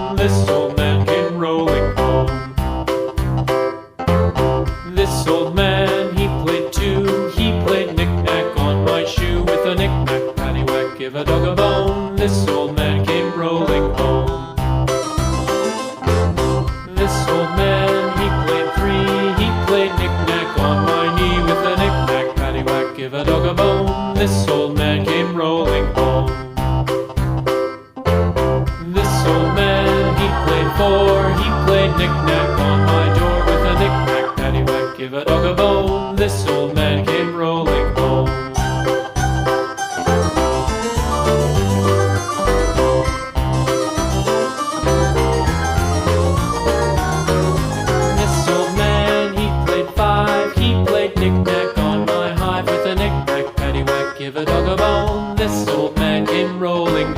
bone. This old man came rolling home. This old man, he played too. He played knick-knack on my shoe. With a knick-knack, paddywhack, give a dog a bone. This old man came rolling home. This old man, he played three. He played knick-knack on my knee. With a knick-knack, paddywhack, give a dog a bone. This old man came rolling home. This old man, he played four. He played knick-knack on my door. With a knick-knack, paddywhack, give a dog a bone. This old man